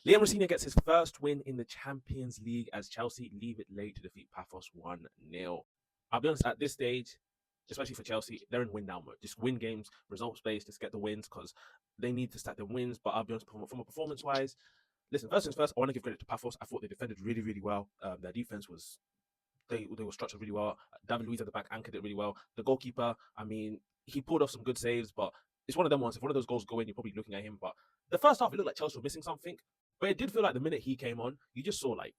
Liam Rosenior gets his first win in the Champions League as Chelsea leave it late to defeat Pafos 1-0. I'll be honest, at this stage, especially for Chelsea, they're in win now mode. Just win games, results based, just get the wins because they need to stack the wins. But I'll be honest, from a performance wise, listen, first things first, I want to give credit to Pafos. I thought they defended really, really well. Their defense was they were structured really well. David Luiz at the back anchored it really well. The goalkeeper, I mean, he pulled off some good saves, but it's one of them ones. If one of those goals go in, you're probably looking at him. But the first half, it looked like Chelsea were missing something. But it did feel like the minute he came on, you just saw like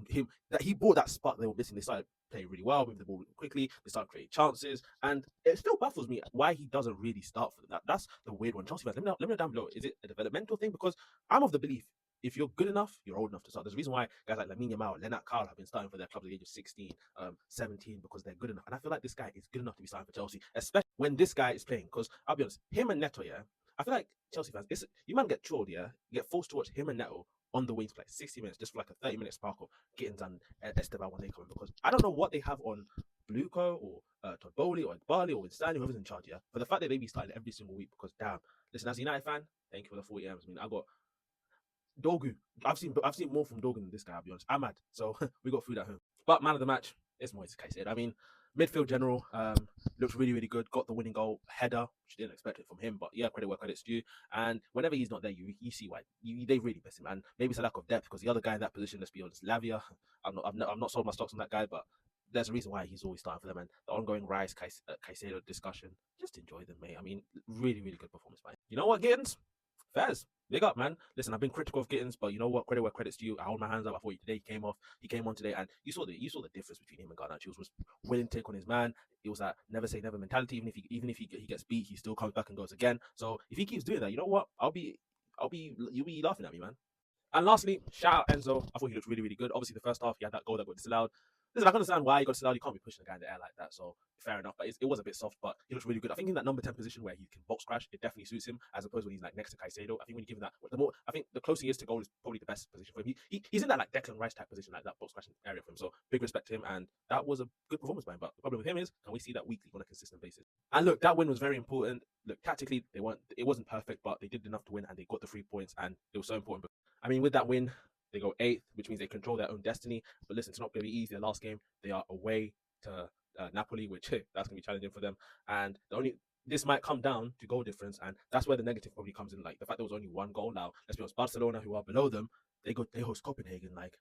him that he brought that spark they were missing. They started playing really well, moving the ball quickly. They started creating chances, and it still baffles me why he doesn't really start for them. That's the weird one. Chelsea fans, let me know down below. Is it a developmental thing? Because I'm of the belief if you're good enough, you're old enough to start. There's a reason why guys like Lamine Yamal, Lennart Carl have been starting for their clubs at the age of 16, 17, because they're good enough. And I feel like this guy is good enough to be starting for Chelsea, especially when this guy is playing. Because I'll be honest, him and Neto, yeah, I feel like Chelsea fans, you might get trolled, yeah, you get forced to watch him and Neto on the wings play 60 minutes just for like a 30-minute spark of Gittins and Esteban when they come in, because I don't know what they have on Bluco or Todd Bowley or Bali or Stanley, whoever's in charge, yeah, for the fact that they be starting every single week. Because damn, listen, as a United fan, thank you for the 40 M's. I mean, I got Dogu. I've seen more from Dogu than this guy, I'll be honest. I'm mad. So we got food at home. But man of the match, it's Moise Caicedo. I mean, midfield general, looks really, really good. Got the winning goal header, which didn't expect it from him, but yeah, credit where credit's due. And whenever he's not there, you see why. They really miss him. And maybe it's a lack of depth, because the other guy in that position, let's be honest, Lavia, I've not sold my stocks on that guy, but there's a reason why he's always starting for them. And the ongoing Rice Caicedo discussion, just enjoy them, mate. I mean, really, really good performance by him. You know what, Gittins? Fairs. Big up, man. Listen, I've been critical of Gittins, but you know what? Credit where credit's due. I hold my hands up. I thought today he came on today, and you saw the difference between him and Garnacho. He was willing to take on his man. It was that never say never mentality. Even if he gets beat, he still comes back and goes again. So if he keeps doing that, you know what? You'll be laughing at me, man. And lastly, shout out Enzo. I thought he looked really, really good. Obviously, the first half, he had that goal that got disallowed. Listen, I can understand why he got disallowed. You can't be pushing a guy in the air like that. So fair enough. But it was a bit soft, but he looks really good. I think in that number 10 position where he can box crash, it definitely suits him, as opposed when he's like next to Caicedo. I think when you give him that, I think the closer he is to goal is probably the best position for him. He's in that like Declan Rice type position, like that box crashing area for him. So big respect to him. And that was a good performance by him. But the problem with him is, can we see that weekly on a consistent basis? And look, that win was very important. Look, tactically, it wasn't perfect, but they did enough to win, and they got the 3 points, and it was so important. I mean, with that win, they go 8th, which means they control their own destiny. But listen, it's not going to be easy. The last game, they are away to Napoli, which that's going to be challenging for them. And this might come down to goal difference, and that's where the negative probably comes in. Like the fact there was only one goal. Now, let's be honest, Barcelona, who are below them, they host Copenhagen. Like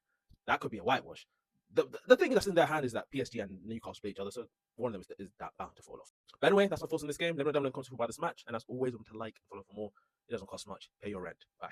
that could be a whitewash. The thing that's in their hand is that PSG and Newcastle play each other, so one of them is that bound to fall off. But anyway, that's my thoughts on this game. Let me know down in the comments about this match, and as always, remember to like and follow for more. It doesn't cost much. Pay your rent. Bye.